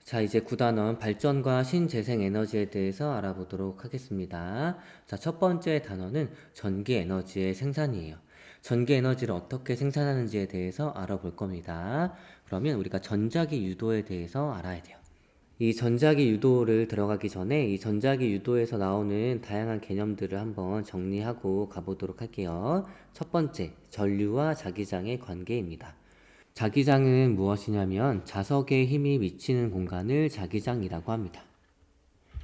자, 이제 9단원 발전과 신재생에너지에 대해서 알아보도록 하겠습니다. 자, 첫 번째 단어는 전기에너지의 생산이에요. 전기에너지를 어떻게 생산하는지에 대해서 알아볼 겁니다. 그러면 우리가 전자기 유도에 대해서 알아야 돼요. 이 전자기 유도를 들어가기 전에 이 전자기 유도에서 나오는 다양한 개념들을 한번 정리하고 가보도록 할게요. 첫 번째, 전류와 자기장의 관계입니다. 자기장은 무엇이냐면 자석에 힘이 미치는 공간을 자기장이라고 합니다.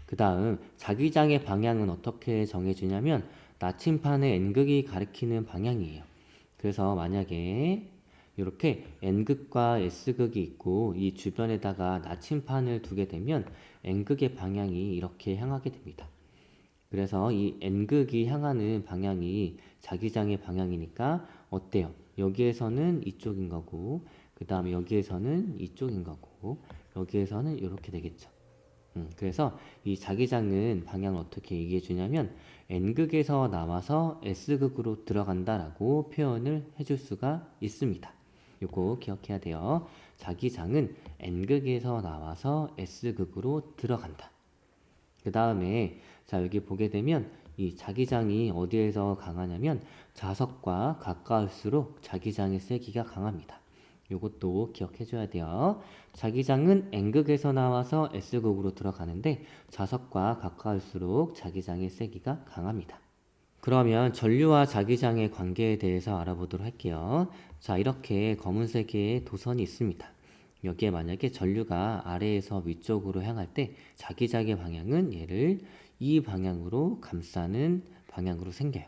그 다음 자기장의 방향은 어떻게 정해지냐면 나침판의 N극이 가리키는 방향이에요. 그래서 만약에 이렇게 N극과 S극이 있고 이 주변에다가 나침판을 두게 되면 N극의 방향이 이렇게 향하게 됩니다. 그래서 이 N극이 향하는 방향이 자기장의 방향이니까 어때요? 여기에서는 이쪽인 거고 그 다음에 여기에서는 이쪽인 거고 여기에서는 이렇게 되겠죠. 그래서 이 자기장은 방향을 어떻게 얘기해 주냐면 N극에서 나와서 S극으로 들어간다라고 표현을 해줄 수가 있습니다. 요거 기억해야 돼요. 자기장은 N극에서 나와서 S극으로 들어간다. 그 다음에 자 여기 보게 되면 이 자기장이 어디에서 강하냐면 자석과 가까울수록 자기장의 세기가 강합니다. 요것도 기억해 줘야 돼요. 자기장은 N극에서 나와서 S극으로 들어가는데 자석과 가까울수록 자기장의 세기가 강합니다. 그러면 전류와 자기장의 관계에 대해서 알아보도록 할게요. 자, 이렇게 검은색의 도선이 있습니다. 여기에 만약에 전류가 아래에서 위쪽으로 향할 때 자기장의 방향은 얘를 이 방향으로 감싸는 방향으로 생겨요.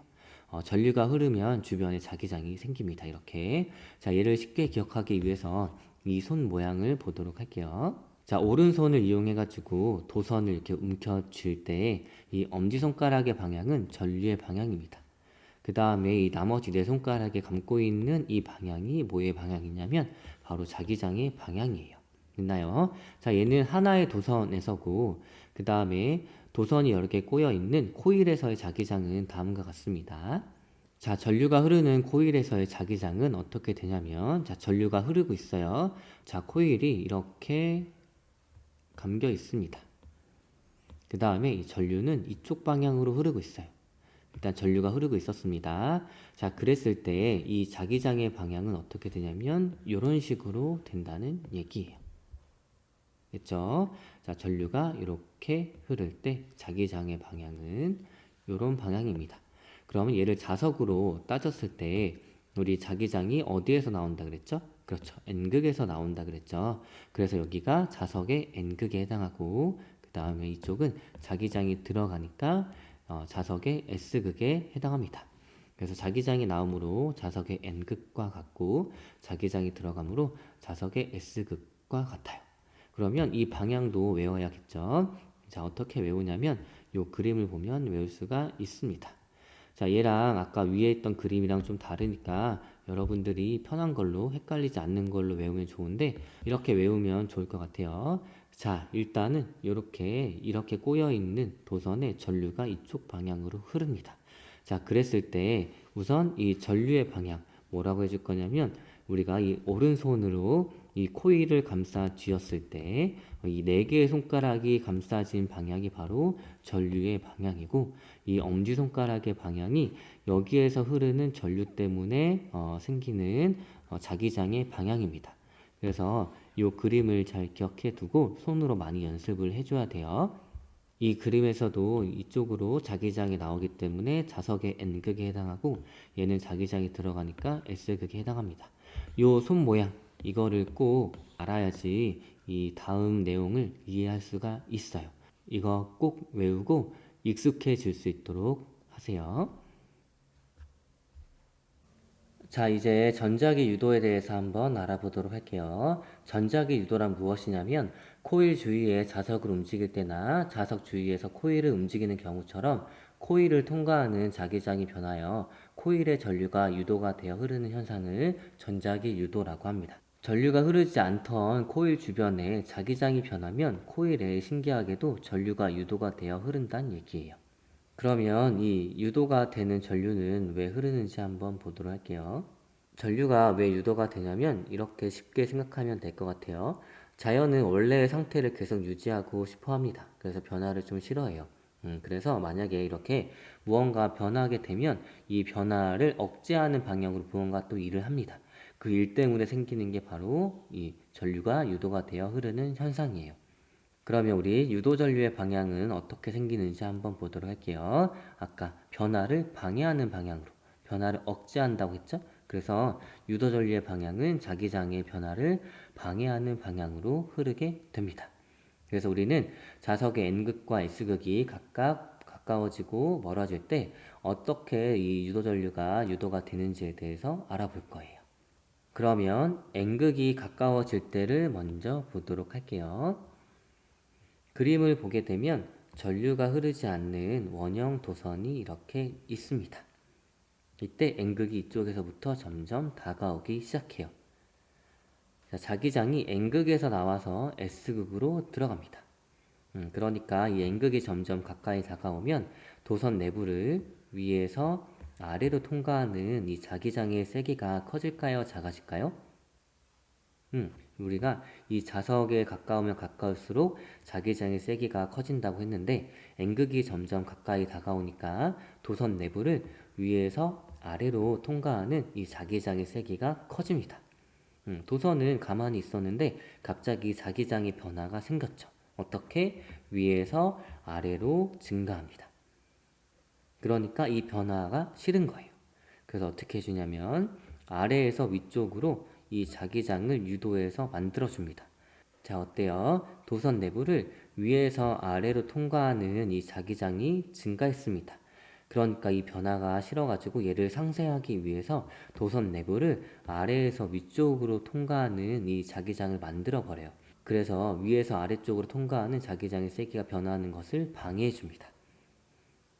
전류가 흐르면 주변에 자기장이 생깁니다. 이렇게. 자, 얘를 쉽게 기억하기 위해서 이 손 모양을 보도록 할게요. 자, 오른손을 이용해가지고 도선을 이렇게 움켜쥘 때 이 엄지손가락의 방향은 전류의 방향입니다. 그 다음에 이 나머지 네 손가락에 감고 있는 이 방향이 뭐의 방향이냐면 바로 자기장의 방향이에요. 됐나요? 자, 얘는 하나의 도선에서고 그 다음에 도선이 여러 개 꼬여 있는 코일에서의 자기장은 다음과 같습니다. 자, 전류가 흐르는 코일에서의 자기장은 어떻게 되냐면 자, 전류가 흐르고 있어요. 자, 코일이 이렇게 감겨 있습니다. 그 다음에 이 전류는 이쪽 방향으로 흐르고 있어요. 일단 전류가 흐르고 있었습니다. 자, 그랬을 때 이 자기장의 방향은 어떻게 되냐면 이런 식으로 된다는 얘기예요. 됐죠? 자, 전류가 이렇게 흐를 때 자기장의 방향은 이런 방향입니다. 그러면 얘를 자석으로 따졌을 때 우리 자기장이 어디에서 나온다 그랬죠? 그렇죠. N극에서 나온다 그랬죠. 그래서 여기가 자석의 N극에 해당하고 그 다음에 이쪽은 자기장이 들어가니까 자석의 S극에 해당합니다. 그래서 자기장이 나오므로 자석의 N극과 같고 자기장이 들어가므로 자석의 S극과 같아요. 그러면 이 방향도 외워야겠죠. 자, 어떻게 외우냐면 이 그림을 보면 외울 수가 있습니다. 자, 얘랑 아까 위에 있던 그림이랑 좀 다르니까 여러분들이 편한 걸로 헷갈리지 않는 걸로 외우면 좋은데 이렇게 외우면 좋을 것 같아요. 자, 일단은 이렇게 꼬여 있는 도선에 전류가 이쪽 방향으로 흐릅니다. 자, 그랬을 때 우선 이 전류의 방향 뭐라고 해줄 거냐면 우리가 이 오른손으로 이 코일을 감싸 쥐었을 때 이 네 개의 손가락이 감싸진 방향이 바로 전류의 방향이고 이 엄지손가락의 방향이 여기에서 흐르는 전류 때문에 생기는 자기장의 방향입니다. 그래서 이 그림을 잘 기억해 두고 손으로 많이 연습을 해줘야 돼요. 이 그림에서도 이쪽으로 자기장이 나오기 때문에 자석의 N극에 해당하고 얘는 자기장이 들어가니까 S극에 해당합니다. 요 손 모양 이거를 꼭 알아야지 이 다음 내용을 이해할 수가 있어요. 이거 꼭 외우고 익숙해질 수 있도록 하세요. 자, 이제 전자기 유도에 대해서 한번 알아보도록 할게요. 전자기 유도란 무엇이냐면 코일 주위에 자석을 움직일 때나 자석 주위에서 코일을 움직이는 경우처럼 코일을 통과하는 자기장이 변하여 코일의 전류가 유도가 되어 흐르는 현상을 전자기 유도라고 합니다. 전류가 흐르지 않던 코일 주변에 자기장이 변하면 코일에 신기하게도 전류가 유도가 되어 흐른다는 얘기예요. 그러면 이 유도가 되는 전류는 왜 흐르는지 한번 보도록 할게요. 전류가 왜 유도가 되냐면 이렇게 쉽게 생각하면 될 것 같아요. 자연은 원래의 상태를 계속 유지하고 싶어 합니다. 그래서 변화를 좀 싫어해요. 그래서 만약에 이렇게 무언가 변하게 되면 이 변화를 억제하는 방향으로 무언가 또 일을 합니다. 그 일 때문에 생기는 게 바로 이 전류가 유도가 되어 흐르는 현상이에요. 그러면 우리 유도전류의 방향은 어떻게 생기는지 한번 보도록 할게요. 아까 변화를 방해하는 방향으로, 변화를 억제한다고 했죠? 그래서 유도전류의 방향은 자기장의 변화를 방해하는 방향으로 흐르게 됩니다. 그래서 우리는 자석의 N극과 S극이 각각 가까워지고 멀어질 때 어떻게 이 유도전류가 유도가 되는지에 대해서 알아볼 거예요. 그러면 N극이 가까워질 때를 먼저 보도록 할게요. 그림을 보게 되면 전류가 흐르지 않는 원형 도선이 이렇게 있습니다. 이때 N극이 이쪽에서부터 점점 다가오기 시작해요. 자, 자기장이 N극에서 나와서 S극으로 들어갑니다. 그러니까 이 N극이 점점 가까이 다가오면 도선 내부를 위에서 아래로 통과하는 이 자기장의 세기가 커질까요? 작아질까요? 우리가 이 자석에 가까우면 가까울수록 자기장의 세기가 커진다고 했는데 N극이 점점 가까이 다가오니까 도선 내부를 위에서 아래로 통과하는 이 자기장의 세기가 커집니다. 도선은 가만히 있었는데 갑자기 자기장의 변화가 생겼죠. 어떻게? 위에서 아래로 증가합니다. 그러니까 이 변화가 싫은 거예요. 그래서 어떻게 해주냐면 아래에서 위쪽으로 이 자기장을 유도해서 만들어줍니다. 자, 어때요? 도선 내부를 위에서 아래로 통과하는 이 자기장이 증가했습니다. 그러니까 이 변화가 싫어가지고 얘를 상쇄하기 위해서 도선 내부를 아래에서 위쪽으로 통과하는 이 자기장을 만들어 버려요. 그래서 위에서 아래쪽으로 통과하는 자기장의 세기가 변화하는 것을 방해해 줍니다.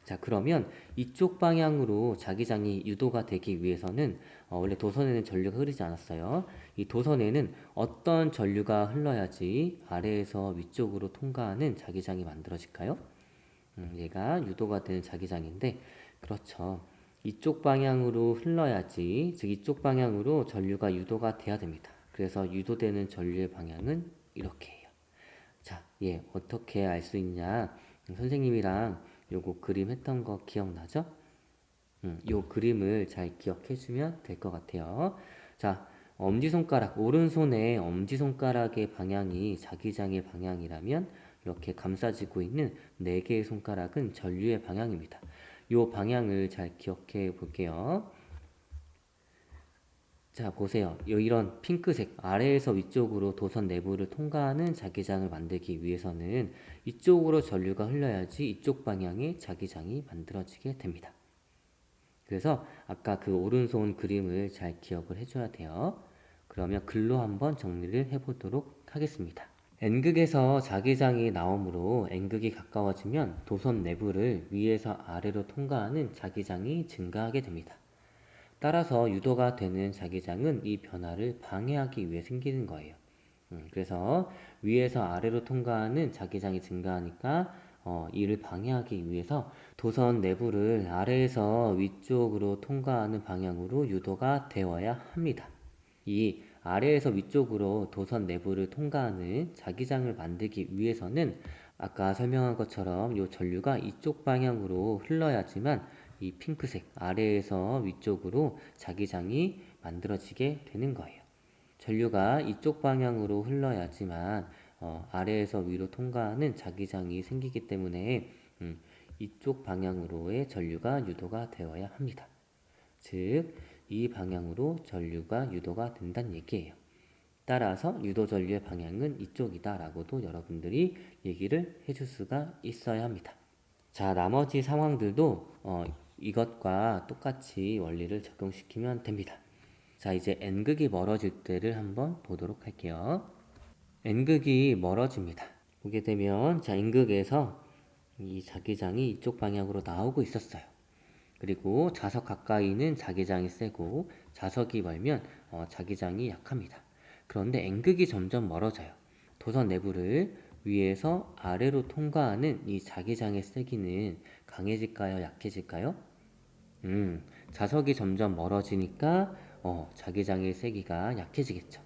자, 그러면 이쪽 방향으로 자기장이 유도가 되기 위해서는 원래 도선에는 전류가 흐르지 않았어요. 이 도선에는 어떤 전류가 흘러야지 아래에서 위쪽으로 통과하는 자기장이 만들어질까요? 얘가 유도가 되는 자기장인데, 그렇죠. 이쪽 방향으로 흘러야지, 즉 이쪽 방향으로 전류가 유도가 돼야 됩니다. 그래서 유도되는 전류의 방향은 이렇게 해요. 자, 어떻게 알 수 있냐? 선생님이랑 요거 그림 했던 거 기억나죠? 요 그림을 잘 기억해 주면 될 것 같아요. 자, 엄지손가락, 오른손의 엄지손가락의 방향이 자기장의 방향이라면 이렇게 감싸지고 있는 4개의 손가락은 전류의 방향입니다. 요 방향을 잘 기억해 볼게요. 자, 보세요. 이런 핑크색 아래에서 위쪽으로 도선 내부를 통과하는 자기장을 만들기 위해서는 이쪽으로 전류가 흘러야지 이쪽 방향의 자기장이 만들어지게 됩니다. 그래서 아까 그 오른손 그림을 잘 기억을 해줘야 돼요. 그러면 글로 한번 정리를 해보도록 하겠습니다. N극에서 자기장이 나오므로 N극이 가까워지면 도선 내부를 위에서 아래로 통과하는 자기장이 증가하게 됩니다. 따라서 유도가 되는 자기장은 이 변화를 방해하기 위해 생기는 거예요. 그래서 위에서 아래로 통과하는 자기장이 증가하니까 이를 방해하기 위해서 도선 내부를 아래에서 위쪽으로 통과하는 방향으로 유도가 되어야 합니다. 이 아래에서 위쪽으로 도선 내부를 통과하는 자기장을 만들기 위해서는 아까 설명한 것처럼 이 전류가 이쪽 방향으로 흘러야지만 이 핑크색 아래에서 위쪽으로 자기장이 만들어지게 되는 거예요. 전류가 이쪽 방향으로 흘러야지만 아래에서 위로 통과하는 자기장이 생기기 때문에 이쪽 방향으로의 전류가 유도가 되어야 합니다. 즉, 이 방향으로 전류가 유도가 된다는 얘기예요. 따라서 유도 전류의 방향은 이쪽이다 라고도 여러분들이 얘기를 해줄 수가 있어야 합니다. 자, 나머지 상황들도 이것과 똑같이 원리를 적용시키면 됩니다. 자, 이제 N극이 멀어질 때를 한번 보도록 할게요. N극이 멀어집니다. 보게 되면 자, N극에서 이 자기장이 이쪽 방향으로 나오고 있었어요. 그리고 자석 가까이는 자기장이 세고 자석이 멀면 자기장이 약합니다. 그런데 N극이 점점 멀어져요. 도선 내부를 위에서 아래로 통과하는 이 자기장의 세기는 강해질까요? 약해질까요? 자석이 점점 멀어지니까 자기장의 세기가 약해지겠죠.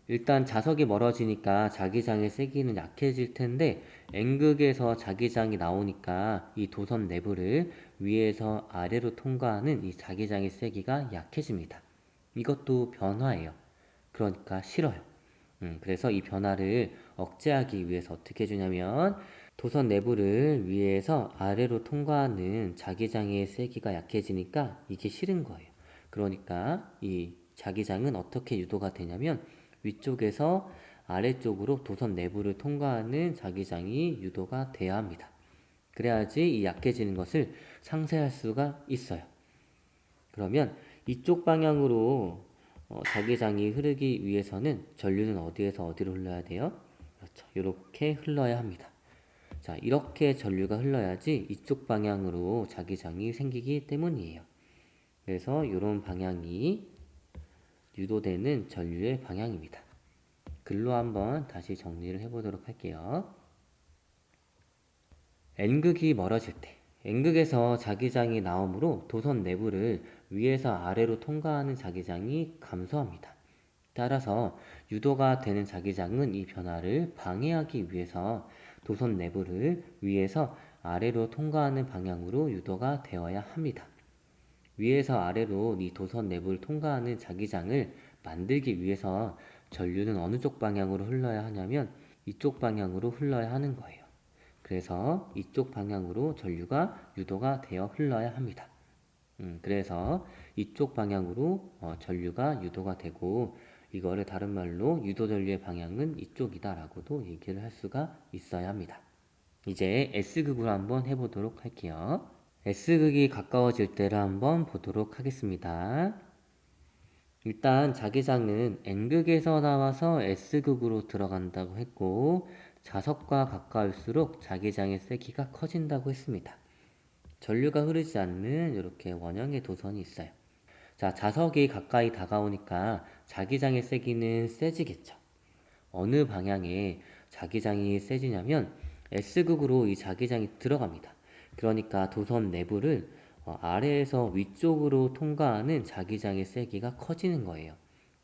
일단 자석이 멀어지니까 자기장의 세기는 약해질 텐데 N극에서 자기장이 나오니까 이 도선 내부를 위에서 아래로 통과하는 이 자기장의 세기가 약해집니다. 이것도 변화예요. 그러니까 싫어요. 그래서 이 변화를 억제하기 위해서 어떻게 해주냐면 도선 내부를 위에서 아래로 통과하는 자기장의 세기가 약해지니까 이게 싫은 거예요. 그러니까 이 자기장은 어떻게 유도가 되냐면 위쪽에서 아래쪽으로 도선 내부를 통과하는 자기장이 유도가 돼야 합니다. 그래야지 이 약해지는 것을 상쇄할 수가 있어요. 그러면 이쪽 방향으로 자기장이 흐르기 위해서는 전류는 어디에서 어디로 흘러야 돼요? 그렇죠. 이렇게 흘러야 합니다. 자, 이렇게 전류가 흘러야지 이쪽 방향으로 자기장이 생기기 때문이에요. 그래서 이런 방향이 유도되는 전류의 방향입니다. 글로 한번 다시 정리를 해보도록 할게요. N극이 멀어질 때 N극에서 자기장이 나오므로 도선 내부를 위에서 아래로 통과하는 자기장이 감소합니다. 따라서 유도가 되는 자기장은 이 변화를 방해하기 위해서 도선 내부를 위에서 아래로 통과하는 방향으로 유도가 되어야 합니다. 위에서 아래로 이 도선 내부를 통과하는 자기장을 만들기 위해서 전류는 어느 쪽 방향으로 흘러야 하냐면 이쪽 방향으로 흘러야 하는 거예요. 그래서 이쪽 방향으로 전류가 유도가 되어 흘러야 합니다. 그래서 이쪽 방향으로 전류가 유도가 되고 이거를 다른 말로 유도 전류의 방향은 이쪽이다 라고도 얘기를 할 수가 있어야 합니다. 이제 S극으로 한번 해보도록 할게요. S극이 가까워질 때를 한번 보도록 하겠습니다. 일단 자기장은 N극에서 나와서 S극으로 들어간다고 했고 자석과 가까울수록 자기장의 세기가 커진다고 했습니다. 전류가 흐르지 않는 이렇게 원형의 도선이 있어요. 자, 자석이 가까이 다가오니까 자기장의 세기는 세지겠죠. 어느 방향에 자기장이 세지냐면 S극으로 이 자기장이 들어갑니다. 그러니까 도선 내부를 아래에서 위쪽으로 통과하는 자기장의 세기가 커지는 거예요.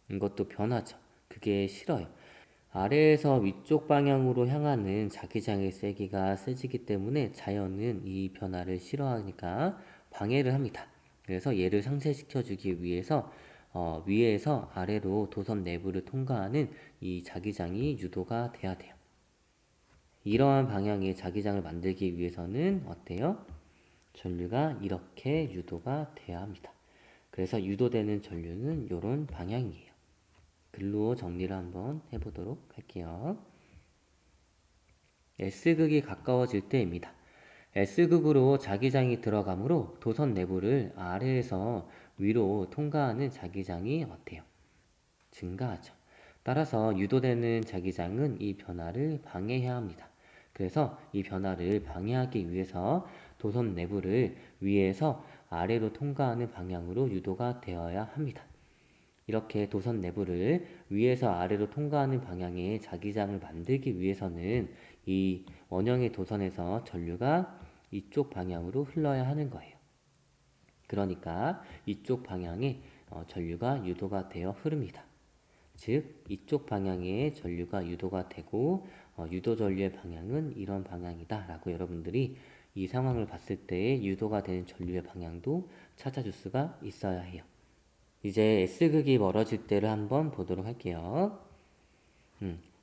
이것도 변하죠. 그게 싫어요. 아래에서 위쪽 방향으로 향하는 자기장의 세기가 세지기 때문에 자연은 이 변화를 싫어하니까 방해를 합니다. 그래서 얘를 상쇄시켜주기 위해서 위에서 아래로 도선 내부를 통과하는 이 자기장이 유도가 돼야 돼요. 이러한 방향의 자기장을 만들기 위해서는 어때요? 전류가 이렇게 유도가 돼야 합니다. 그래서 유도되는 전류는 이런 방향이에요. 글로 정리를 한번 해보도록 할게요. S극이 가까워질 때입니다. S극으로 자기장이 들어가므로 도선 내부를 아래에서 위로 통과하는 자기장이 어때요? 증가하죠. 따라서 유도되는 자기장은 이 변화를 방해해야 합니다. 그래서 이 변화를 방해하기 위해서 도선 내부를 위에서 아래로 통과하는 방향으로 유도가 되어야 합니다. 이렇게 도선 내부를 위에서 아래로 통과하는 방향의 자기장을 만들기 위해서는 이 원형의 도선에서 전류가 이쪽 방향으로 흘러야 하는 거예요. 그러니까 이쪽 방향에 전류가 유도가 되어 흐릅니다. 즉 이쪽 방향에 전류가 유도가 되고 유도 전류의 방향은 이런 방향이다 라고 여러분들이 이 상황을 봤을 때 유도가 되는 전류의 방향도 찾아줄 수가 있어야 해요. 이제 S극이 멀어질 때를 한번 보도록 할게요.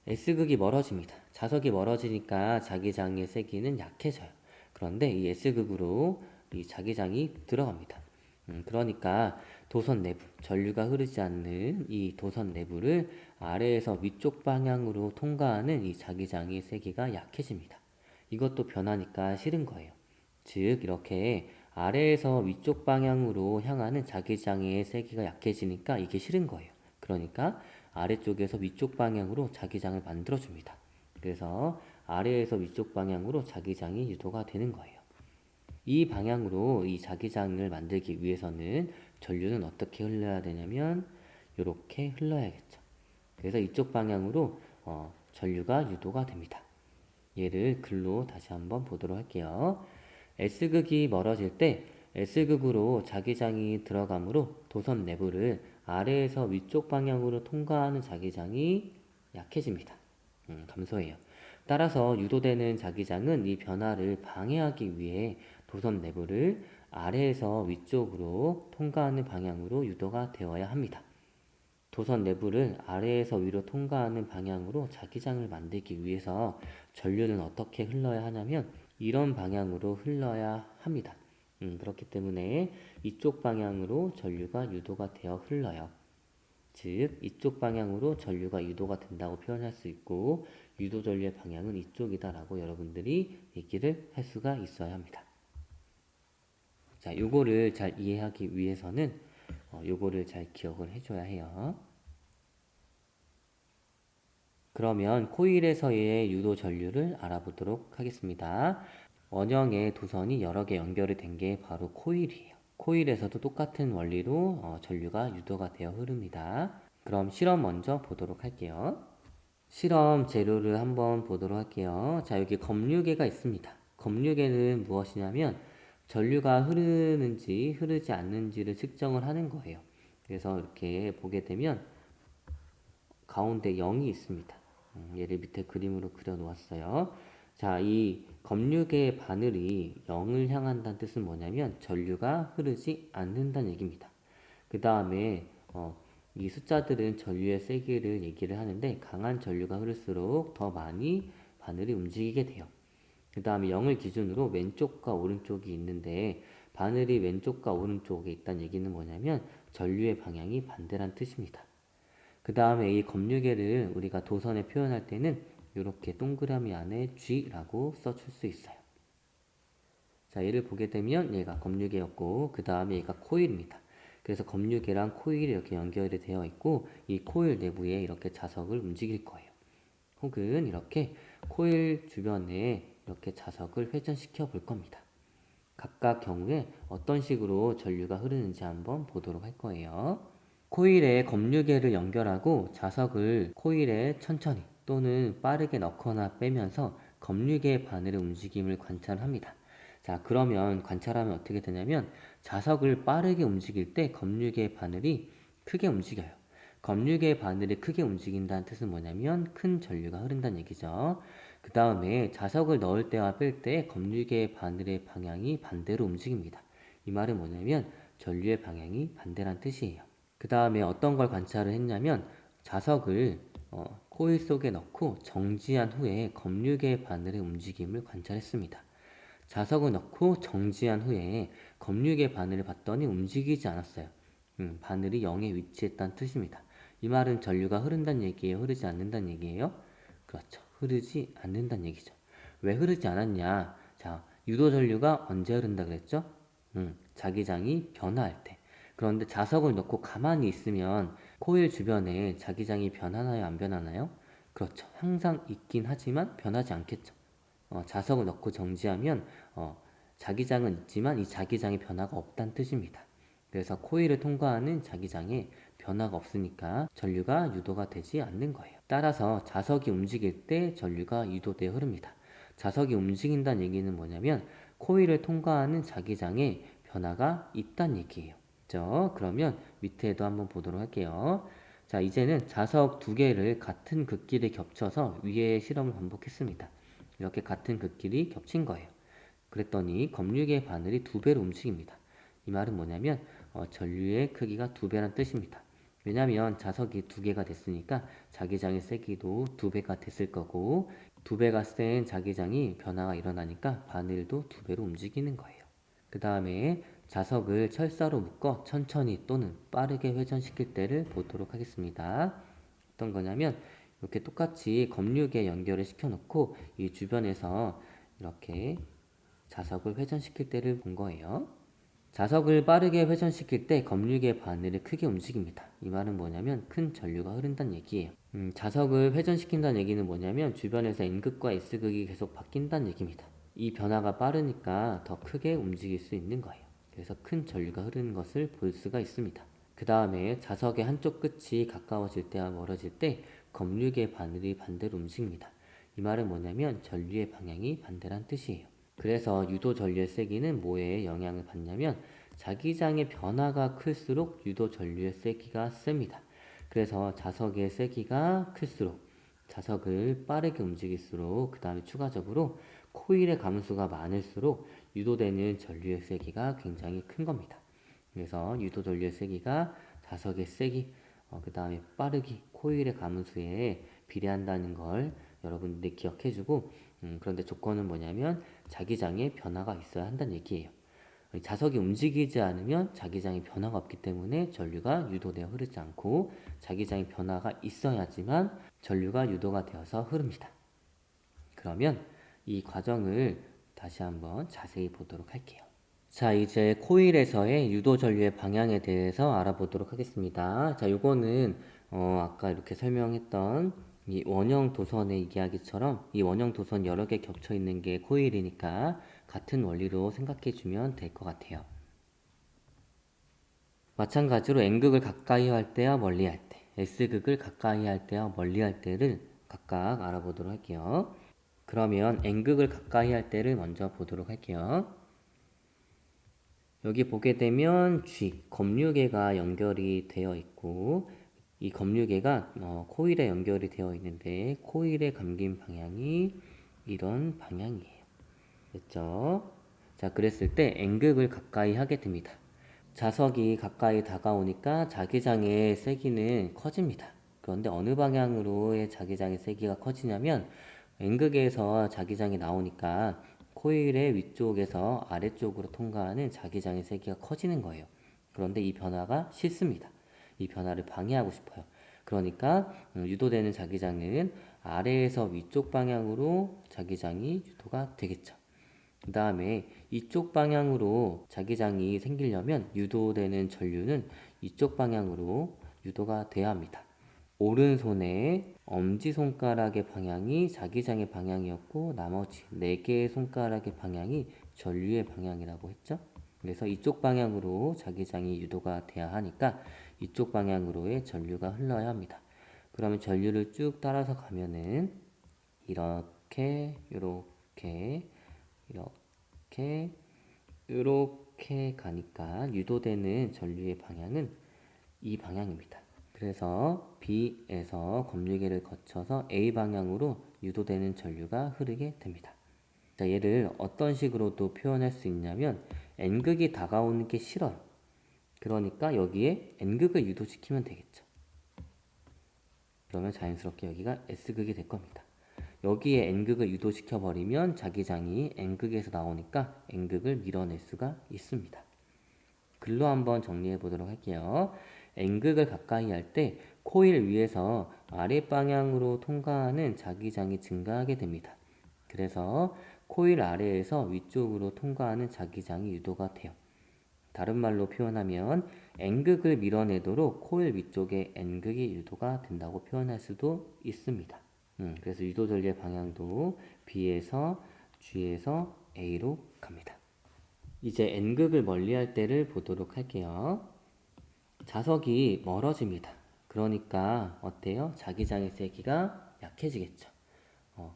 S극이 멀어집니다. 자석이 멀어지니까 자기장의 세기는 약해져요. 그런데 이 S극으로 이 자기장이 들어갑니다. 그러니까 도선 내부, 전류가 흐르지 않는 이 도선 내부를 아래에서 위쪽 방향으로 통과하는 이 자기장의 세기가 약해집니다. 이것도 변하니까 싫은 거예요. 즉 이렇게 아래에서 위쪽 방향으로 향하는 자기장의 세기가 약해지니까 이게 싫은 거예요. 그러니까 아래쪽에서 위쪽 방향으로 자기장을 만들어줍니다. 그래서 아래에서 위쪽 방향으로 자기장이 유도가 되는 거예요. 이 방향으로 이 자기장을 만들기 위해서는 전류는 어떻게 흘러야 되냐면 이렇게 흘러야겠죠. 그래서 이쪽 방향으로 전류가 유도가 됩니다. 얘를 글로 다시 한번 보도록 할게요. S극이 멀어질 때 S극으로 자기장이 들어가므로 도선 내부를 아래에서 위쪽 방향으로 통과하는 자기장이 약해집니다. 감소해요. 따라서 유도되는 자기장은 이 변화를 방해하기 위해 도선 내부를 아래에서 위쪽으로 통과하는 방향으로 유도가 되어야 합니다. 도선 내부를 아래에서 위로 통과하는 방향으로 자기장을 만들기 위해서 전류는 어떻게 흘러야 하냐면 이런 방향으로 흘러야 합니다. 그렇기 때문에 이쪽 방향으로 전류가 유도가 되어 흘러요. 즉 이쪽 방향으로 전류가 유도가 된다고 표현할 수 있고 유도 전류의 방향은 이쪽이다 라고 여러분들이 얘기를 할 수가 있어야 합니다. 자, 요거를 잘 이해하기 위해서는 요거를 잘 기억을 해줘야 해요. 그러면 코일에서의 유도 전류를 알아보도록 하겠습니다. 원형의 도선이 여러 개 연결이 된 게 바로 코일이에요. 코일에서도 똑같은 원리로 전류가 유도가 되어 흐릅니다. 그럼 실험 먼저 보도록 할게요. 실험 재료를 한번 보도록 할게요. 자, 여기 검류계가 있습니다. 검류계는 무엇이냐면 전류가 흐르는지 흐르지 않는지를 측정을 하는 거예요. 그래서 이렇게 보게 되면 가운데 0이 있습니다. 얘를 밑에 그림으로 그려 놓았어요. 자, 이 검류계의 바늘이 0을 향한다는 뜻은 뭐냐면 전류가 흐르지 않는다는 얘기입니다. 그 다음에 이 숫자들은 전류의 세기를 얘기를 하는데 강한 전류가 흐를수록 더 많이 바늘이 움직이게 돼요. 그 다음에 0을 기준으로 왼쪽과 오른쪽이 있는데 바늘이 왼쪽과 오른쪽에 있다는 얘기는 뭐냐면 전류의 방향이 반대란 뜻입니다. 그 다음에 이 검류계를 우리가 도선에 표현할 때는 이렇게 동그라미 안에 G라고 써줄 수 있어요. 자, 얘를 보게 되면 얘가 검류계였고 그 다음에 얘가 코일입니다. 그래서 검류계랑 코일이 이렇게 연결이 되어 있고 이 코일 내부에 이렇게 자석을 움직일 거예요. 혹은 이렇게 코일 주변에 이렇게 자석을 회전시켜 볼 겁니다. 각각 경우에 어떤 식으로 전류가 흐르는지 한번 보도록 할 거예요. 코일에 검류계를 연결하고 자석을 코일에 천천히 또는 빠르게 넣거나 빼면서 검류계의 바늘의 움직임을 관찰합니다. 자, 그러면 관찰하면 어떻게 되냐면 자석을 빠르게 움직일 때 검류계의 바늘이 크게 움직여요. 검류계의 바늘이 크게 움직인다는 뜻은 뭐냐면 큰 전류가 흐른다는 얘기죠. 그 다음에 자석을 넣을 때와 뺄 때 검류계의 바늘의 방향이 반대로 움직입니다. 이 말은 뭐냐면 전류의 방향이 반대란 뜻이에요. 그 다음에 어떤 걸 관찰을 했냐면 자석을 코일 속에 넣고 정지한 후에 검류계의 바늘의 움직임을 관찰했습니다. 자석을 넣고 정지한 후에 검류계 바늘을 봤더니 움직이지 않았어요. 바늘이 0에 위치했다는 뜻입니다. 이 말은 전류가 흐른다는 얘기예요? 흐르지 않는다는 얘기예요? 그렇죠. 흐르지 않는다는 얘기죠. 왜 흐르지 않았냐? 자, 유도 전류가 언제 흐른다 그랬죠? 자기장이 변화할 때. 그런데 자석을 넣고 가만히 있으면 코일 주변에 자기장이 변하나요? 안 변하나요? 그렇죠. 항상 있긴 하지만 변하지 않겠죠. 자석을 넣고 정지하면 자기장은 있지만 이 자기장의 변화가 없다는 뜻입니다. 그래서 코일을 통과하는 자기장에 변화가 없으니까 전류가 유도가 되지 않는 거예요. 따라서 자석이 움직일 때 전류가 유도되어 흐릅니다. 자석이 움직인다는 얘기는 뭐냐면 코일을 통과하는 자기장에 변화가 있다는 얘기예요. 그렇죠? 그러면 밑에도 한번 보도록 할게요. 자, 이제는 자석 두 개를 같은 극길에 겹쳐서 위에 실험을 반복했습니다. 이렇게 같은 극길이 겹친 거예요. 그랬더니 검류계 바늘이 2배로 움직입니다. 이 말은 뭐냐면 전류의 크기가 2배란 뜻입니다. 왜냐하면 자석이 2개가 됐으니까 자기장의 세기도 2배가 됐을 거고 2배가 센 자기장이 변화가 일어나니까 바늘도 2배로 움직이는 거예요. 그 다음에 자석을 철사로 묶어 천천히 또는 빠르게 회전시킬 때를 보도록 하겠습니다. 어떤 거냐면 이렇게 똑같이 검류계 연결을 시켜놓고 이 주변에서 이렇게 자석을 회전시킬 때를 본 거예요. 자석을 빠르게 회전시킬 때 검류계 바늘이 크게 움직입니다. 이 말은 뭐냐면 큰 전류가 흐른다는 얘기예요. 자석을 회전시킨다는 얘기는 뭐냐면 주변에서 N극과 S극이 계속 바뀐다는 얘기입니다. 이 변화가 빠르니까 더 크게 움직일 수 있는 거예요. 그래서 큰 전류가 흐르는 것을 볼 수가 있습니다. 그 다음에 자석의 한쪽 끝이 가까워질 때와 멀어질 때 검류계 바늘이 반대로 움직입니다. 이 말은 뭐냐면 전류의 방향이 반대란 뜻이에요. 그래서 유도 전류의 세기는 뭐에 영향을 받냐면 자기장의 변화가 클수록 유도 전류의 세기가 셉니다. 그래서 자석의 세기가 클수록 자석을 빠르게 움직일수록 그 다음에 추가적으로 코일의 감수가 많을수록 유도되는 전류의 세기가 굉장히 큰 겁니다. 그래서 유도 전류의 세기가 자석의 세기, 그 다음에 빠르기, 코일의 감수에 비례한다는 걸 여러분들이 기억해주고, 그런데 조건은 뭐냐면 자기장에 변화가 있어야 한다는 얘기예요. 자석이 움직이지 않으면 자기장에 변화가 없기 때문에 전류가 유도되어 흐르지 않고 자기장에 변화가 있어야지만 전류가 유도가 되어서 흐릅니다. 그러면 이 과정을 다시 한번 자세히 보도록 할게요. 자, 이제 코일에서의 유도 전류의 방향에 대해서 알아보도록 하겠습니다. 자, 요거는 아까 이렇게 설명했던 이 원형 도선의 이야기처럼 이 원형 도선 여러 개 겹쳐 있는 게 코일이니까 같은 원리로 생각해 주면 될 것 같아요. 마찬가지로 N극을 가까이 할 때와 멀리 할 때, S극을 가까이 할 때와 멀리 할 때를 각각 알아보도록 할게요. 그러면 N극을 가까이 할 때를 먼저 보도록 할게요. 여기 보게 되면 G, 검류계가 연결이 되어 있고 이 검류계가 코일에 연결이 되어 있는데 코일의 감긴 방향이 이런 방향이에요. 됐죠? 자, 그랬을 때 N극을 가까이 하게 됩니다. 자석이 가까이 다가오니까 자기장의 세기는 커집니다. 그런데 어느 방향으로의 자기장의 세기가 커지냐면 N극에서 자기장이 나오니까 코일의 위쪽에서 아래쪽으로 통과하는 자기장의 세기가 커지는 거예요. 그런데 이 변화가 싫습니다. 이 변화를 방해하고 싶어요. 그러니까 유도되는 자기장은 아래에서 위쪽 방향으로 자기장이 유도가 되겠죠. 그 다음에 이쪽 방향으로 자기장이 생기려면 유도되는 전류는 이쪽 방향으로 유도가 돼야 합니다. 오른손의 엄지손가락의 방향이 자기장의 방향이었고 나머지 4개의 손가락의 방향이 전류의 방향이라고 했죠. 그래서 이쪽 방향으로 자기장이 유도가 돼야 하니까 이쪽 방향으로의 전류가 흘러야 합니다. 그러면 전류를 쭉 따라서 가면은 이렇게 이렇게 이렇게 이렇게 가니까 유도되는 전류의 방향은 이 방향입니다. 그래서 B에서 검유계를 거쳐서 A 방향으로 유도되는 전류가 흐르게 됩니다. 자, 얘를 어떤 식으로도 표현할 수 있냐면 N극이 다가오는 게 싫어요. 그러니까 여기에 N극을 유도시키면 되겠죠. 그러면 자연스럽게 여기가 S극이 될 겁니다. 여기에 N극을 유도시켜 버리면 자기장이 N극에서 나오니까 N극을 밀어낼 수가 있습니다. 글로 한번 정리해 보도록 할게요. N극을 가까이 할 때 코일 위에서 아래 방향으로 통과하는 자기장이 증가하게 됩니다. 그래서 코일 아래에서 위쪽으로 통과하는 자기장이 유도가 돼요. 다른 말로 표현하면 N극을 밀어내도록 코일 위쪽에 N극이 유도가 된다고 표현할 수도 있습니다. 그래서 유도 전류의 방향도 B에서 G에서 A로 갑니다. 이제 N극을 멀리할 때를 보도록 할게요. 자석이 멀어집니다. 그러니까 어때요? 자기장의 세기가 약해지겠죠.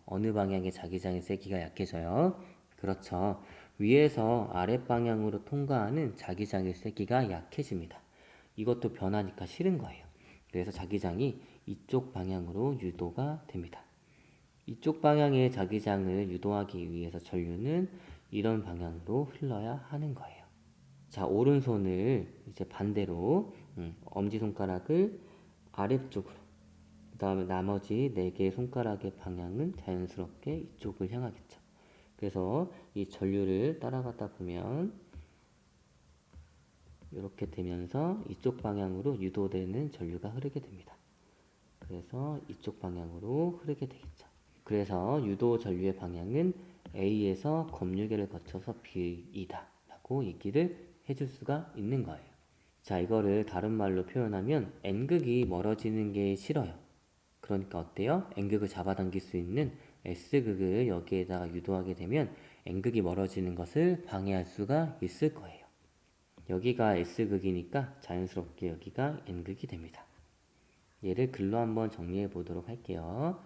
어느 방향의 자기장의 세기가 약해져요? 그렇죠. 위에서 아랫방향으로 통과하는 자기장의 세기가 약해집니다. 이것도 변하니까 싫은 거예요. 그래서 자기장이 이쪽 방향으로 유도가 됩니다. 이쪽 방향의 자기장을 유도하기 위해서 전류는 이런 방향으로 흘러야 하는 거예요. 자, 오른손을 이제 반대로 엄지손가락을 아래쪽으로 그 다음에 나머지 4개의 손가락의 방향은 자연스럽게 이쪽을 향하겠죠. 그래서 이 전류를 따라가다 보면 이렇게 되면서 이쪽 방향으로 유도되는 전류가 흐르게 됩니다. 그래서 이쪽 방향으로 흐르게 되겠죠. 그래서 유도 전류의 방향은 A에서 검유계를 거쳐서 B이다 라고 얘기를 해줄 수가 있는 거예요. 자, 이거를 다른 말로 표현하면 N극이 멀어지는 게 싫어요. 그러니까 어때요? N극을 잡아당길 수 있는 S극을 여기에다가 유도하게 되면 N극이 멀어지는 것을 방해할 수가 있을 거예요. 여기가 S극이니까 자연스럽게 여기가 N극이 됩니다. 얘를 글로 한번 정리해 보도록 할게요.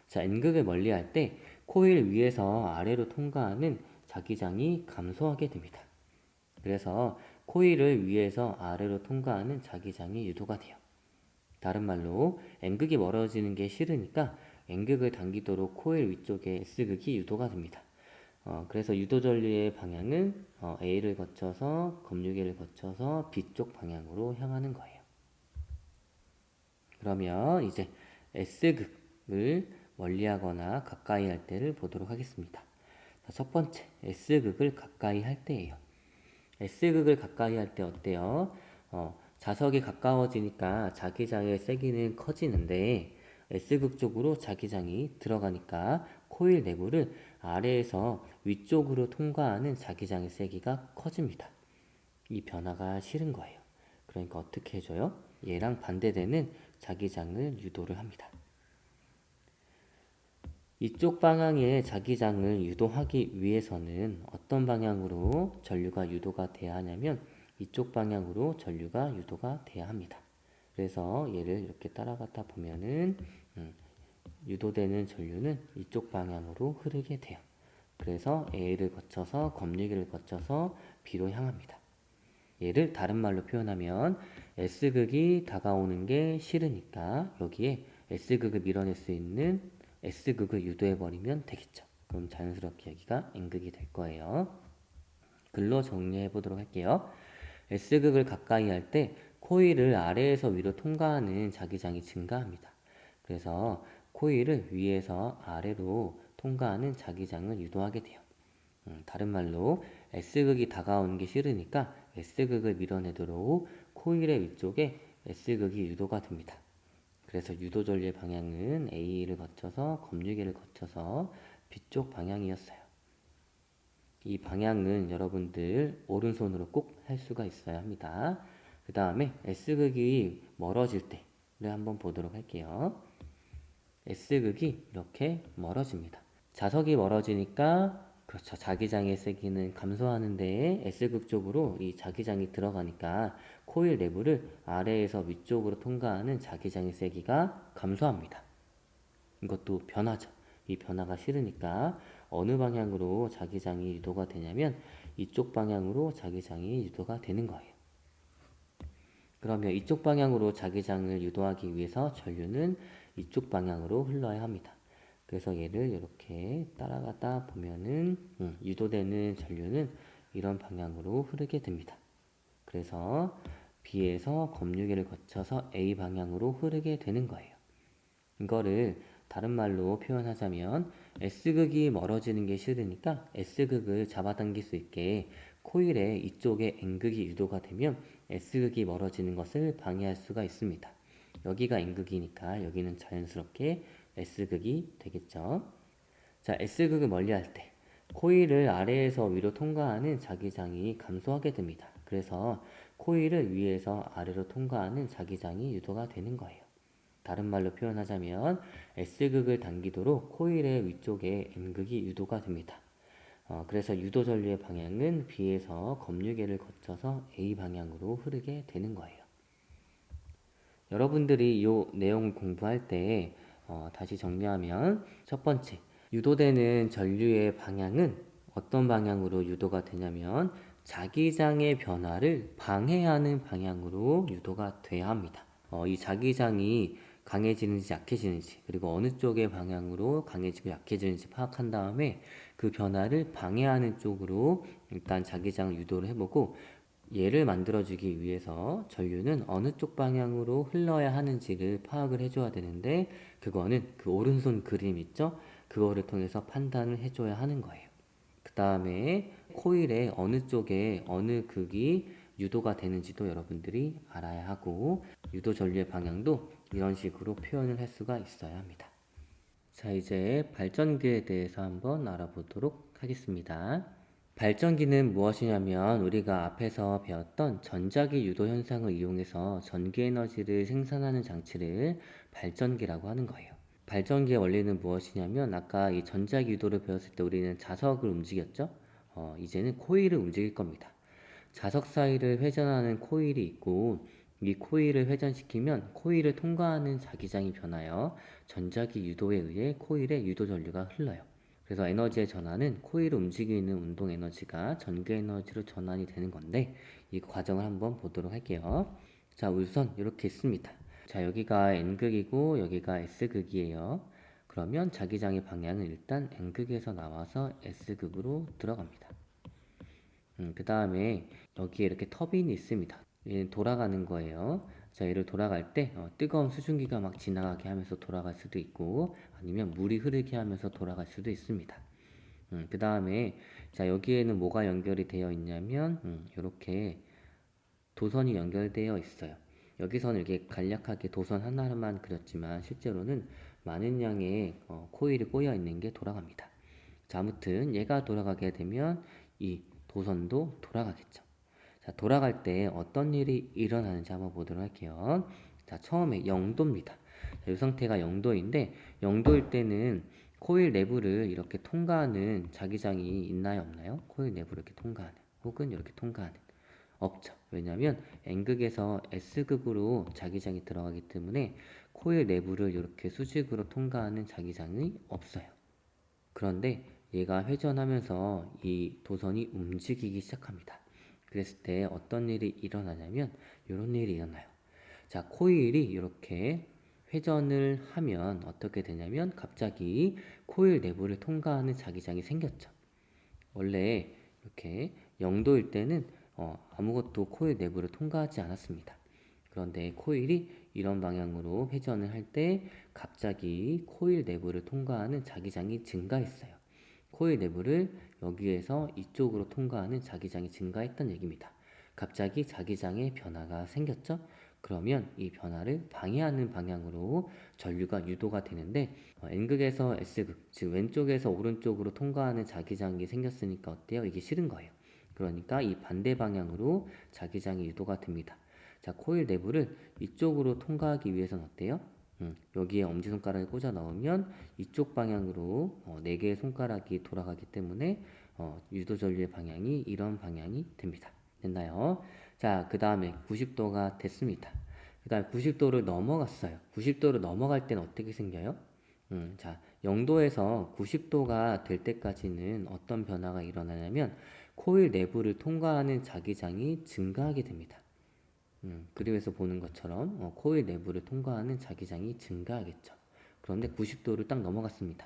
자, N극을 멀리할 때 코일 위에서 아래로 통과하는 자기장이 감소하게 됩니다. 그래서 코일을 위에서 아래로 통과하는 자기장이 유도가 돼요. 다른 말로 N극이 멀어지는 게 싫으니까 N극을 당기도록 코일 위쪽에 S극이 유도가 됩니다. 그래서 유도 전류의 방향은 A를 거쳐서 검유계를 거쳐서 B쪽 방향으로 향하는 거예요. 그러면 이제 S극을 멀리하거나 가까이 할 때를 보도록 하겠습니다. 첫 번째, S극을 가까이 할 때예요. S극을 가까이 할 때 어때요? 자석이 가까워지니까 자기장의 세기는 커지는데 S극 쪽으로 자기장이 들어가니까 코일 내부를 아래에서 위쪽으로 통과하는 자기장의 세기가 커집니다. 이 변화가 싫은 거예요. 그러니까 어떻게 해줘요? 얘랑 반대되는 자기장을 유도를 합니다. 이쪽 방향의 자기장을 유도하기 위해서는 어떤 방향으로 전류가 유도가 돼야 하냐면 이쪽 방향으로 전류가 유도가 돼야 합니다. 그래서 얘를 이렇게 따라가다 보면은 유도되는 전류는 이쪽 방향으로 흐르게 돼요. 그래서 A를 거쳐서 검유기를 거쳐서 B로 향합니다. 얘를 다른 말로 표현하면 S극이 다가오는 게 싫으니까 여기에 S극을 밀어낼 수 있는 S극을 유도해버리면 되겠죠. 그럼 자연스럽게 여기가 N극이 될 거예요. 글로 정리해 보도록 할게요. S극을 가까이 할 때 코일을 아래에서 위로 통과하는 자기장이 증가합니다. 그래서 코일을 위에서 아래로 통과하는 자기장을 유도하게 돼요. 다른 말로 S극이 다가오는 게 싫으니까 S극을 밀어내도록 코일의 위쪽에 S극이 유도가 됩니다. 그래서 유도 전류의 방향은 A를 거쳐서 검유계를 거쳐서 B쪽 방향이었어요. 이 방향은 여러분들 오른손으로 꼭 할 수가 있어야 합니다. 그 다음에 S극이 멀어질 때를 한번 보도록 할게요. S극이 이렇게 멀어집니다. 자석이 멀어지니까 그렇죠. 자기장의 세기는 감소하는데 S극 쪽으로 이 자기장이 들어가니까 코일 내부를 아래에서 위쪽으로 통과하는 자기장의 세기가 감소합니다. 이것도 변화죠. 이 변화가 싫으니까 어느 방향으로 자기장이 유도가 되냐면 이쪽 방향으로 자기장이 유도가 되는 거예요. 그러면 이쪽 방향으로 자기장을 유도하기 위해서 전류는 이쪽 방향으로 흘러야 합니다. 그래서 얘를 이렇게 따라가다 보면은 유도되는 전류는 이런 방향으로 흐르게 됩니다. 그래서 B에서 검유계를 거쳐서 A 방향으로 흐르게 되는 거예요. 이거를 다른 말로 표현하자면 S극이 멀어지는 게 싫으니까 S극을 잡아당길 수 있게 코일의 이쪽에 N극이 유도가 되면 S극이 멀어지는 것을 방해할 수가 있습니다. 여기가 N극이니까 여기는 자연스럽게 S극이 되겠죠. 자, S극을 멀리할 때 코일을 아래에서 위로 통과하는 자기장이 감소하게 됩니다. 그래서 코일을 위에서 아래로 통과하는 자기장이 유도가 되는 거예요. 다른 말로 표현하자면 S극을 당기도록 코일의 위쪽에 N극이 유도가 됩니다. 그래서 유도 전류의 방향은 B에서 검유계를 거쳐서 A 방향으로 흐르게 되는 거예요. 여러분들이 이 내용을 공부할 때 다시 정리하면 첫 번째, 유도되는 전류의 방향은 어떤 방향으로 유도가 되냐면 자기장의 변화를 방해하는 방향으로 유도가 돼야 합니다. 이 자기장이 강해지는지 약해지는지 그리고 어느 쪽의 방향으로 강해지고 약해지는지 파악한 다음에 그 변화를 방해하는 쪽으로 일단 자기장을 유도를 해보고 얘를 만들어주기 위해서 전류는 어느 쪽 방향으로 흘러야 하는지를 파악을 해줘야 되는데 그거는 그 오른손 그림 있죠? 그거를 통해서 판단을 해줘야 하는 거예요. 그 다음에 코일의 어느 쪽에 어느 극이 유도가 되는지도 여러분들이 알아야 하고 유도 전류의 방향도 이런 식으로 표현을 할 수가 있어야 합니다. 자, 이제 발전기에 대해서 한번 알아보도록 하겠습니다. 발전기는 무엇이냐면 우리가 앞에서 배웠던 전자기 유도 현상을 이용해서 전기 에너지를 생산하는 장치를 발전기라고 하는 거예요. 발전기의 원리는 무엇이냐면 아까 이 전자기 유도를 배웠을 때 우리는 자석을 움직였죠? 이제는 코일을 움직일 겁니다. 자석 사이를 회전하는 코일이 있고 이 코일을 회전시키면 코일을 통과하는 자기장이 변하여 전자기 유도에 의해 코일에 유도 전류가 흘러요. 그래서 에너지의 전환은 코일을 움직이는 운동 에너지가 전기 에너지로 전환이 되는 건데 이 과정을 한번 보도록 할게요. 자, 우선 이렇게 있습니다. 자, 여기가 N극이고 여기가 S극이에요. 그러면 자기장의 방향은 일단 N극에서 나와서 S극으로 들어갑니다. 그 다음에 여기에 이렇게 터빈이 있습니다. 얘는 돌아가는 거예요. 자, 얘를 돌아갈 때 뜨거운 수증기가 막 지나가게 하면서 돌아갈 수도 있고 아니면 물이 흐르게 하면서 돌아갈 수도 있습니다. 그 다음에 자, 여기에는 뭐가 연결이 되어 있냐면 이렇게 도선이 연결되어 있어요. 여기서는 이렇게 간략하게 도선 하나만 그렸지만 실제로는 많은 양의 코일이 꼬여 있는 게 돌아갑니다. 자, 아무튼 얘가 돌아가게 되면 이 도선도 돌아가겠죠. 자, 돌아갈 때 어떤 일이 일어나는지 한번 보도록 할게요. 자, 처음에 0도입니다. 자, 이 상태가 0도인데 0도일 때는 코일 내부를 이렇게 통과하는 자기장이 있나요, 없나요? 코일 내부를 이렇게 통과하는 혹은 이렇게 통과하는 없죠. 왜냐하면 N극에서 S극으로 자기장이 들어가기 때문에 코일 내부를 이렇게 수직으로 통과하는 자기장이 없어요. 그런데 얘가 회전하면서 이 도선이 움직이기 시작합니다. 그랬을 때 어떤 일이 일어나냐면 이런 일이 일어나요. 자, 코일이 이렇게 회전을 하면 어떻게 되냐면 갑자기 코일 내부를 통과하는 자기장이 생겼죠. 원래 이렇게 0도일 때는 아무것도 코일 내부를 통과하지 않았습니다. 그런데 코일이 이런 방향으로 회전을 할 때 갑자기 코일 내부를 통과하는 자기장이 증가했어요. 코일 내부를 여기에서 이쪽으로 통과하는 자기장이 증가했던 얘기입니다. 갑자기 자기장의 변화가 생겼죠? 그러면 이 변화를 방해하는 방향으로 전류가 유도가 되는데 N극에서 S극, 즉 왼쪽에서 오른쪽으로 통과하는 자기장이 생겼으니까 어때요? 이게 싫은 거예요. 그러니까 이 반대 방향으로 자기장이 유도가 됩니다. 자, 코일 내부를 이쪽으로 통과하기 위해서는 어때요? 여기에 엄지손가락을 꽂아 넣으면 이쪽 방향으로 4개의 손가락이 돌아가기 때문에 유도 전류의 방향이 이런 방향이 됩니다. 됐나요? 자, 그 다음에 90도가 됐습니다. 그 다음에 90도를 넘어갔어요. 90도를 넘어갈 때는 어떻게 생겨요? 자, 0도에서 90도가 될 때까지는 어떤 변화가 일어나냐면 코일 내부를 통과하는 자기장이 증가하게 됩니다. 그림에서 보는 것처럼 코일 내부를 통과하는 자기장이 증가하겠죠. 그런데 90도를 딱 넘어갔습니다.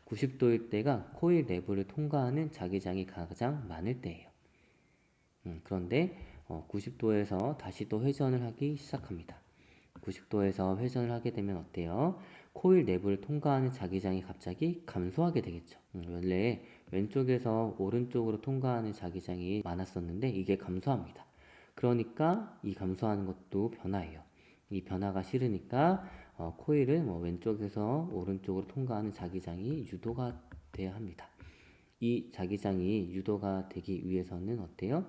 90도일 때가 코일 내부를 통과하는 자기장이 가장 많을 때예요. 그런데 90도에서 다시 또 회전을 하기 시작합니다. 90도에서 회전을 하게 되면 어때요? 코일 내부를 통과하는 자기장이 갑자기 감소하게 되겠죠. 원래 왼쪽에서 오른쪽으로 통과하는 자기장이 많았었는데 이게 감소합니다. 그러니까 이 감소하는 것도 변화예요. 이 변화가 싫으니까 코일을 왼쪽에서 오른쪽으로 통과하는 자기장이 유도가 돼야 합니다. 이 자기장이 유도가 되기 위해서는 어때요?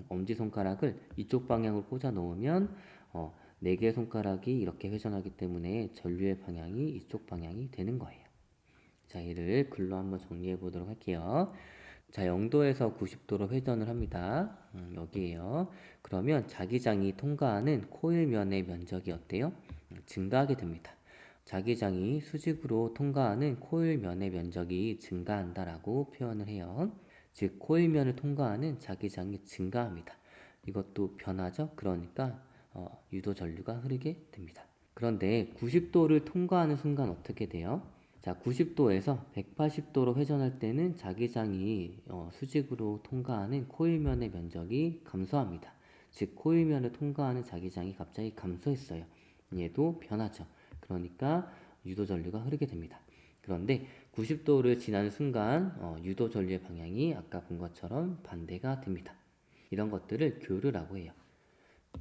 엄지손가락을 이쪽 방향으로 꽂아 놓으면 4개의 손가락이 이렇게 회전하기 때문에 전류의 방향이 이쪽 방향이 되는 거예요. 자, 얘를 글로 한번 정리해 보도록 할게요. 자, 0도에서 90도로 회전을 합니다. 여기에요. 그러면 자기장이 통과하는 코일면의 면적이 어때요? 증가하게 됩니다. 자기장이 수직으로 통과하는 코일면의 면적이 증가한다라고 표현을 해요. 즉, 코일면을 통과하는 자기장이 증가합니다. 이것도 변하죠? 그러니까 유도 전류가 흐르게 됩니다. 그런데 90도를 통과하는 순간 어떻게 돼요? 자, 90도에서 180도로 회전할 때는 자기장이 수직으로 통과하는 코일면의 면적이 감소합니다. 즉, 코일면을 통과하는 자기장이 갑자기 감소했어요. 얘도 변하죠. 그러니까 유도 전류가 흐르게 됩니다. 그런데 90도를 지나는 순간 유도 전류의 방향이 아까 본 것처럼 반대가 됩니다. 이런 것들을 교류라고 해요.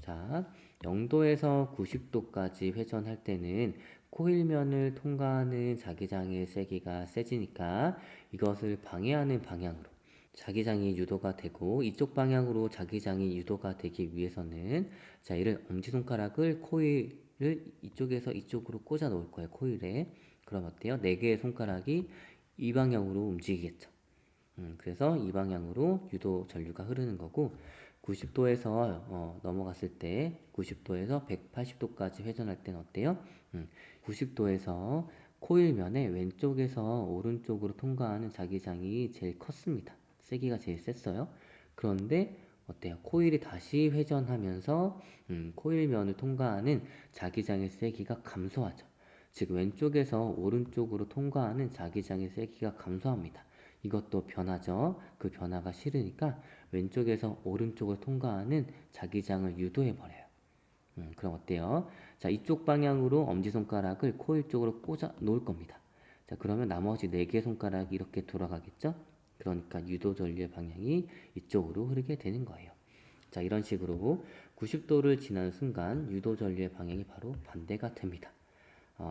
자, 0도에서 90도까지 회전할 때는 코일면을 통과하는 자기장의 세기가 세지니까 이것을 방해하는 방향으로 자기장이 유도가 되고 이쪽 방향으로 자기장이 유도가 되기 위해서는 자, 이를 엄지손가락을 코일을 이쪽에서 이쪽으로 꽂아 놓을 거예요. 코일에. 그럼 어때요? 4개의 손가락이 이 방향으로 움직이겠죠. 그래서 이 방향으로 유도 전류가 흐르는 거고 90도에서 넘어갔을 때 90도에서 180도까지 회전할 때는 어때요? 90도에서 코일면의 왼쪽에서 오른쪽으로 통과하는 자기장이 제일 컸습니다. 세기가 제일 셌어요. 그런데 어때요? 코일이 다시 회전하면서 코일면을 통과하는 자기장의 세기가 감소하죠. 즉 왼쪽에서 오른쪽으로 통과하는 자기장의 세기가 감소합니다. 이것도 변화죠. 그 변화가 싫으니까 왼쪽에서 오른쪽으로 통과하는 자기장을 유도해 버려요. 그럼 어때요? 자, 이쪽 방향으로 엄지손가락을 코일 쪽으로 꽂아 놓을 겁니다. 자, 그러면 나머지 4개 손가락이 이렇게 돌아가겠죠? 그러니까 유도 전류의 방향이 이쪽으로 흐르게 되는 거예요. 자, 이런 식으로 90도를 지나는 순간 유도 전류의 방향이 바로 반대가 됩니다.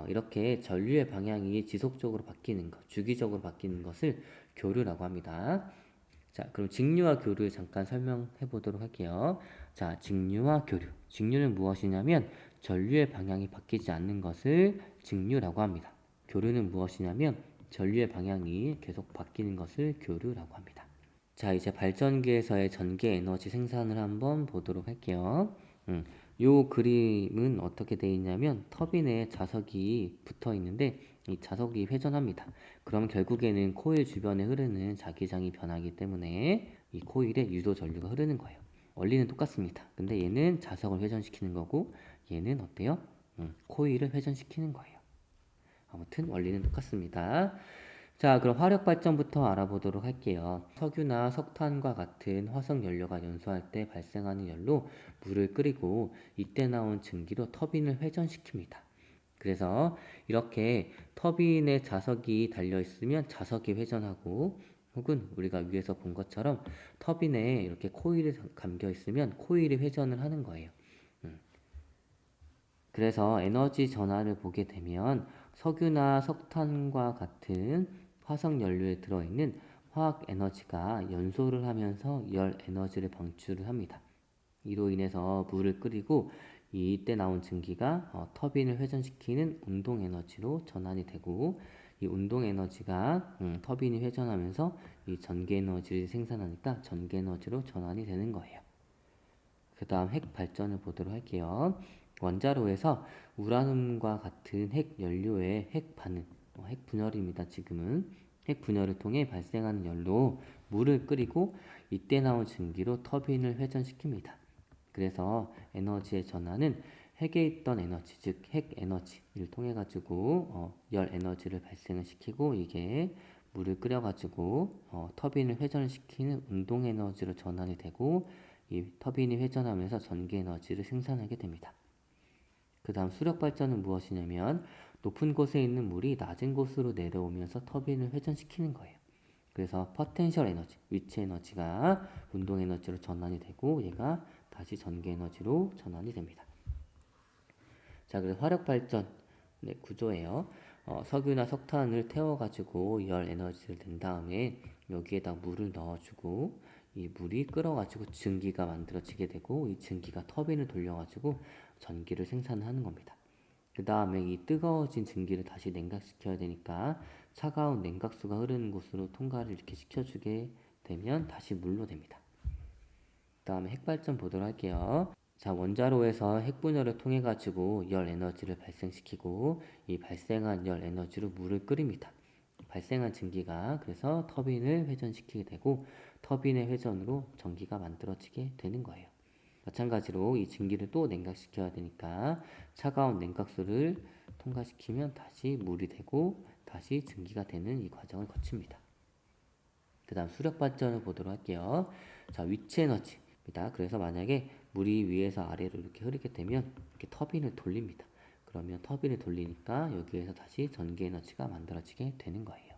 이렇게 전류의 방향이 지속적으로 바뀌는 것, 주기적으로 바뀌는 것을 교류라고 합니다. 자, 그럼 직류와 교류 잠깐 설명해 보도록 할게요. 자, 직류와 교류. 직류는 무엇이냐면 전류의 방향이 바뀌지 않는 것을 직류라고 합니다. 교류는 무엇이냐면 전류의 방향이 계속 바뀌는 것을 교류라고 합니다. 자, 이제 발전기에서의 전기 에너지 생산을 한번 보도록 할게요. 요 그림은 어떻게 되어 있냐면 터빈에 자석이 붙어 있는데 이 자석이 회전합니다. 그럼 결국에는 코일 주변에 흐르는 자기장이 변하기 때문에 이 코일에 유도 전류가 흐르는 거예요. 원리는 똑같습니다. 근데 얘는 자석을 회전시키는 거고 얘는 어때요? 코일을 회전시키는 거예요. 아무튼 원리는 똑같습니다. 자, 그럼 화력 발전부터 알아보도록 할게요. 석유나 석탄과 같은 화석 연료가 연소할 때 발생하는 열로 물을 끓이고 이때 나온 증기로 터빈을 회전시킵니다. 그래서 이렇게 터빈에 자석이 달려 있으면 자석이 회전하고 혹은 우리가 위에서 본 것처럼 터빈에 이렇게 코일이 감겨 있으면 코일이 회전을 하는 거예요. 그래서 에너지 전하를 보게 되면 석유나 석탄과 같은 화석 연료에 들어있는 화학 에너지가 연소를 하면서 열 에너지를 방출을 합니다. 이로 인해서 물을 끓이고 이때 나온 증기가 터빈을 회전시키는 운동 에너지로 전환이 되고 이 운동 에너지가 터빈이 회전하면서 이 전기 에너지를 생산하니까 전기 에너지로 전환이 되는 거예요. 그 다음 핵 발전을 보도록 할게요. 원자로에서 우라늄과 같은 핵 연료의 핵 반응, 핵 분열입니다. 지금은 핵 분열을 통해 발생하는 열로 물을 끓이고 이때 나온 증기로 터빈을 회전시킵니다. 그래서 에너지의 전환은 핵에 있던 에너지, 즉 핵 에너지를 통해 가지고 열 에너지를 발생을 시키고 이게 물을 끓여 가지고 터빈을 회전시키는 운동 에너지로 전환이 되고 이 터빈이 회전하면서 전기 에너지를 생산하게 됩니다. 그 다음 수력 발전은 무엇이냐면 높은 곳에 있는 물이 낮은 곳으로 내려오면서 터빈을 회전시키는 거예요. 그래서 포텐셜 에너지, 위치 에너지가 운동 에너지로 전환이 되고 얘가 다시 전기 에너지로 전환이 됩니다. 자, 그래서 화력 발전 구조예요. 석유나 석탄을 태워가지고 열 에너지를 낸 다음에 여기에다 물을 넣어주고 이 물이 끓어가지고 증기가 만들어지게 되고 이 증기가 터빈을 돌려가지고 전기를 생산하는 겁니다. 그 다음에 이 뜨거워진 증기를 다시 냉각시켜야 되니까 차가운 냉각수가 흐르는 곳으로 통과를 이렇게 시켜주게 되면 다시 물로 됩니다. 그 다음에 핵발전 보도록 할게요. 자, 원자로에서 핵분열을 통해 가지고 열 에너지를 발생시키고 이 발생한 열 에너지로 물을 끓입니다. 발생한 증기가 그래서 터빈을 회전시키게 되고 터빈의 회전으로 전기가 만들어지게 되는 거예요. 마찬가지로 이 증기를 또 냉각시켜야 되니까 차가운 냉각수를 통과시키면 다시 물이 되고 다시 증기가 되는 이 과정을 거칩니다. 그 다음 수력 발전을 보도록 할게요. 자, 위치 에너지입니다. 그래서 만약에 물이 위에서 아래로 이렇게 흐르게 되면 이렇게 터빈을 돌립니다. 그러면 터빈을 돌리니까 여기에서 다시 전기 에너지가 만들어지게 되는 거예요.